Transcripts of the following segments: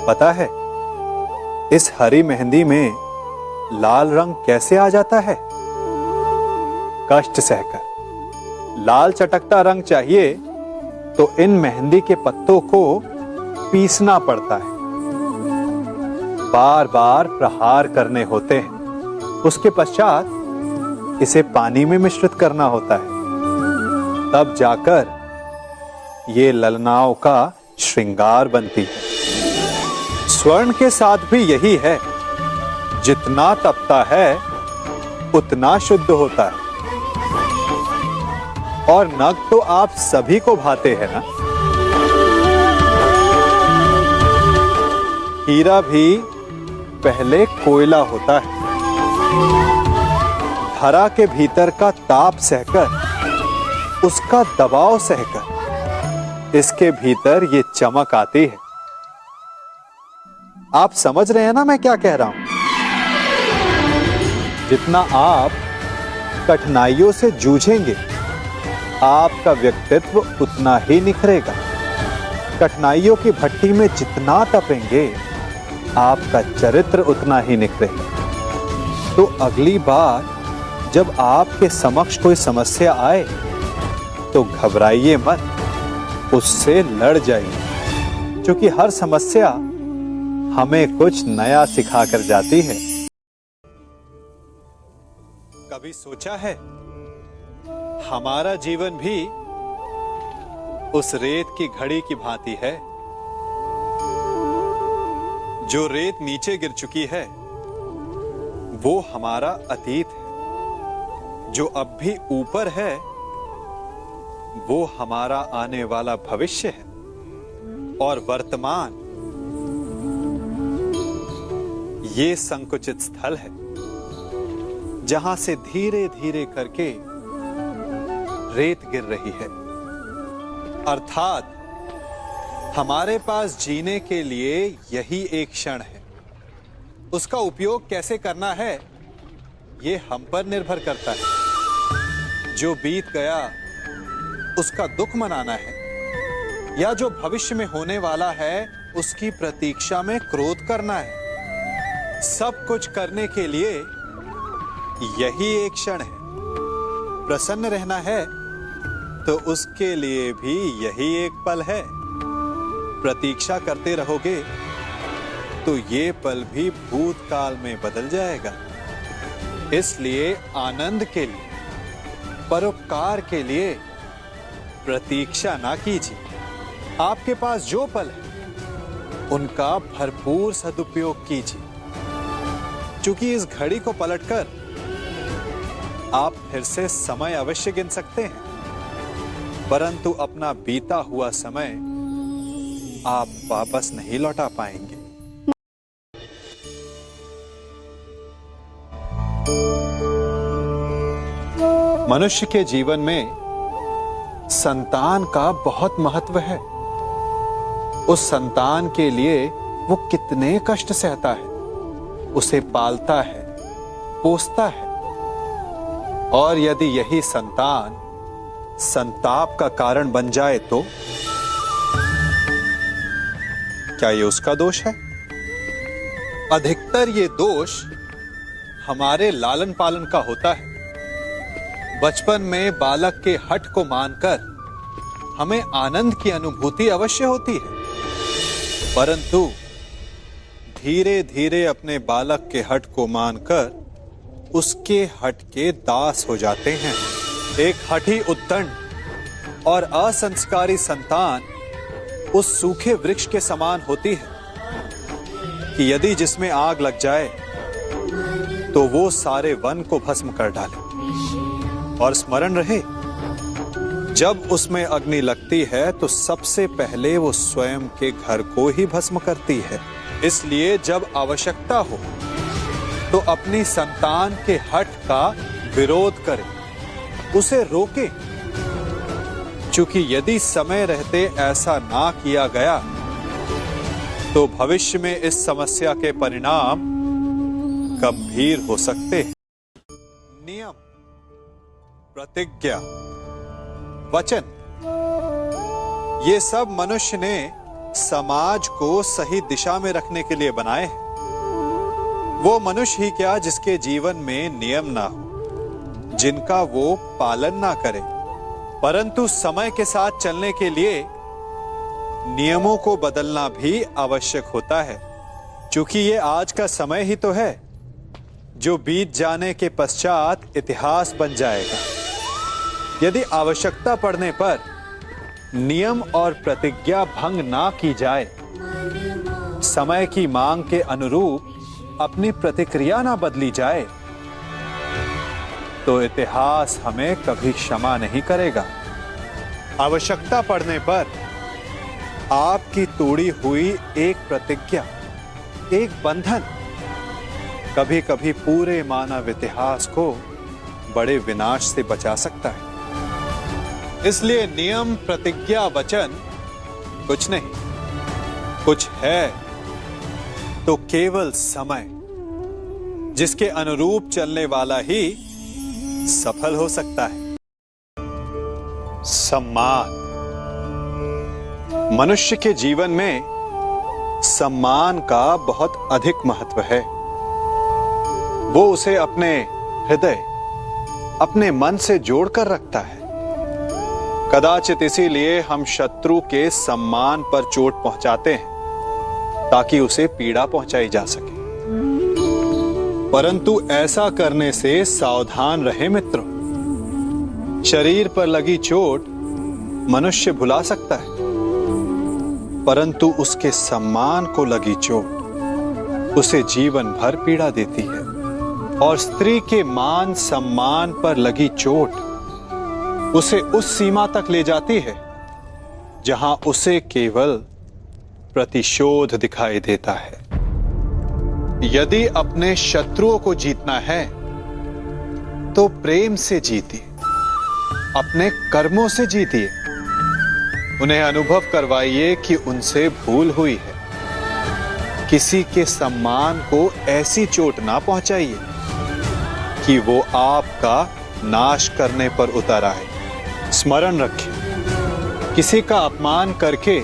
पता है इस हरी मेहंदी में लाल रंग कैसे आ जाता है? कष्ट सहकर। लाल चटकता रंग चाहिए तो इन मेहंदी के पत्तों को पीसना पड़ता है, बार बार प्रहार करने होते हैं। उसके पश्चात इसे पानी में मिश्रित करना होता है, तब जाकर ये ललनाओं का श्रृंगार बनती है। स्वर्ण के साथ भी यही है, जितना तपता है उतना शुद्ध होता है। और नग तो आप सभी को भाते हैं ना। हीरा भी पहले कोयला होता है, धरा के भीतर का ताप सहकर, उसका दबाव सहकर इसके भीतर ये चमक आती है। आप समझ रहे हैं ना मैं क्या कह रहा हूं? जितना आप कठिनाइयों से जूझेंगे, आपका व्यक्तित्व उतना ही निखरेगा। कठिनाइयों की भट्टी में जितना तपेंगे, आपका चरित्र उतना ही निखरेगा। तो अगली बार जब आपके समक्ष कोई समस्या आए तो घबराइए मत, उससे लड़ जाइए, क्योंकि हर समस्या हमें कुछ नया सिखा कर जाती है। कभी सोचा है हमारा जीवन भी उस रेत की घड़ी की भांति है? जो रेत नीचे गिर चुकी है वो हमारा अतीत है, जो अब भी ऊपर है वो हमारा आने वाला भविष्य है, और वर्तमान ये संकुचित स्थल है जहां से धीरे धीरे करके रेत गिर रही है। अर्थात हमारे पास जीने के लिए यही एक क्षण है। उसका उपयोग कैसे करना है ये हम पर निर्भर करता है। जो बीत गया उसका दुख मनाना है, या जो भविष्य में होने वाला है उसकी प्रतीक्षा में क्रोध करना है। सब कुछ करने के लिए यही एक क्षण है। प्रसन्न रहना है तो उसके लिए भी यही एक पल है। प्रतीक्षा करते रहोगे तो ये पल भी भूतकाल में बदल जाएगा। इसलिए आनंद के लिए, परोपकार के लिए प्रतीक्षा ना कीजिए। आपके पास जो पल है उनका भरपूर सदुपयोग कीजिए, क्योंकि इस घड़ी को पलटकर आप फिर से समय अवश्य गिन सकते हैं, परंतु अपना बीता हुआ समय आप वापस नहीं लौटा पाएंगे। मनुष्य के जीवन में संतान का बहुत महत्व है। उस संतान के लिए वो कितने कष्ट सहता है, उसे पालता है, पोसता है, और यदि यही संतान संताप का कारण बन जाए तो क्या ये उसका दोष है? अधिकतर ये दोष हमारे लालन पालन का होता है। बचपन में बालक के हठ को मानकर हमें आनंद की अनुभूति अवश्य होती है, परंतु धीरे धीरे अपने बालक के हठ को मानकर उसके हठ के दास हो जाते हैं। एक हठी उद्दंड और असंस्कारी संतान उस सूखे वृक्ष के समान होती है कि यदि जिसमें आग लग जाए तो वो सारे वन को भस्म कर डाले। और स्मरण रहे, जब उसमें अग्नि लगती है तो सबसे पहले वो स्वयं के घर को ही भस्म करती है। इसलिए जब आवश्यकता हो तो अपनी संतान के हठ का विरोध करें, उसे रोकें, क्योंकि यदि समय रहते ऐसा ना किया गया तो भविष्य में इस समस्या के परिणाम गंभीर हो सकते हैं। नियम, प्रतिज्ञा, वचन, ये सब मनुष्य ने समाज को सही दिशा में रखने के लिए बनाए हैं। वो मनुष्य ही क्या जिसके जीवन में नियम ना हो, जिनका वो पालन ना करे, परंतु समय के साथ चलने के लिए नियमों को बदलना भी आवश्यक होता है, क्योंकि ये आज का समय ही तो है जो बीत जाने के पश्चात इतिहास बन जाएगा। यदि आवश्यकता पड़ने पर नियम और प्रतिज्ञा भंग ना की जाए, समय की मांग के अनुरूप अपनी प्रतिक्रिया ना बदली जाए, तो इतिहास हमें कभी क्षमा नहीं करेगा। आवश्यकता पड़ने पर आपकी तोड़ी हुई एक प्रतिज्ञा, एक बंधन कभी कभी पूरे मानव इतिहास को बड़े विनाश से बचा सकता है। इसलिए नियम, प्रतिज्ञा, वचन कुछ नहीं, कुछ है तो केवल समय, जिसके अनुरूप चलने वाला ही सफल हो सकता है। सम्मान। मनुष्य के जीवन में सम्मान का बहुत अधिक महत्व है। वो उसे अपने हृदय, अपने मन से जोड़कर रखता है। कदाचित इसीलिए हम शत्रु के सम्मान पर चोट पहुंचाते हैं ताकि उसे पीड़ा पहुंचाई जा सके। परंतु ऐसा करने से सावधान रहे मित्रों। शरीर पर लगी चोट मनुष्य भुला सकता है, परंतु उसके सम्मान को लगी चोट उसे जीवन भर पीड़ा देती है। और स्त्री के मान सम्मान पर लगी चोट उसे उस सीमा तक ले जाती है जहां उसे केवल प्रतिशोध दिखाई देता है। यदि अपने शत्रुओं को जीतना है तो प्रेम से जीतिए, अपने कर्मों से जीतिए। उन्हें अनुभव करवाइए कि उनसे भूल हुई है। किसी के सम्मान को ऐसी चोट ना पहुंचाइए कि वो आपका नाश करने पर उतर आए। स्मरण रखें, किसी का अपमान करके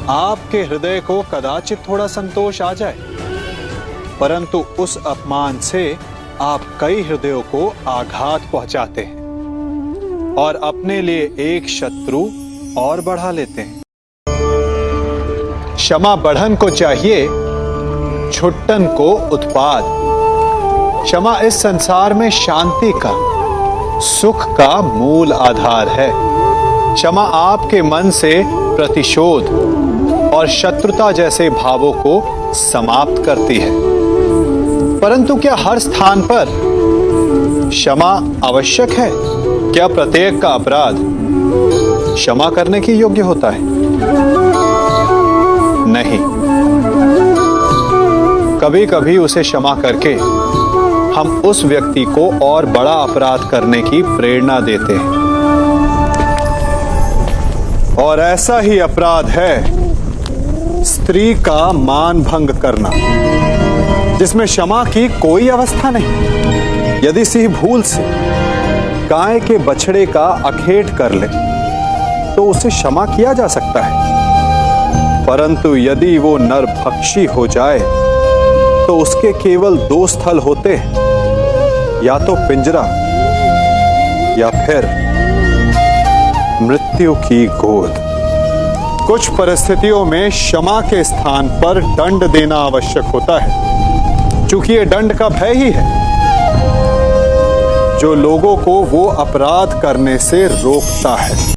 आपके हृदय को कदाचित थोड़ा संतोष आ जाए, परंतु उस अपमान से आप कई हृदयों को आघात पहुंचाते हैं और अपने लिए एक शत्रु और बढ़ा लेते हैं। क्षमा बढ़न को चाहिए, छुट्टन को उत्पाद। क्षमा इस संसार में शांति का, सुख का मूल आधार है। क्षमा आपके मन से प्रतिशोध और शत्रुता जैसे भावों को समाप्त करती है। परंतु क्या हर स्थान पर क्षमा आवश्यक है? क्या प्रत्येक का अपराध क्षमा करने की योग्य होता है? नहीं। कभी कभी उसे क्षमा करके हम उस व्यक्ति को और बड़ा अपराध करने की प्रेरणा देते हैं। और ऐसा ही अपराध है स्त्री का मान भंग करना, जिसमें क्षमा की कोई अवस्था नहीं। यदि सिंह भूल से गाय के बछड़े का अखेट कर ले तो उसे क्षमा किया जा सकता है, परंतु यदि वो नरभक्षी हो जाए तो उसके केवल दो स्थल होते हैं, या तो पिंजरा या फिर मृत्यु की गोद। कुछ परिस्थितियों में क्षमा के स्थान पर दंड देना आवश्यक होता है, क्योंकि ये दंड का भय ही है जो लोगों को वो अपराध करने से रोकता है।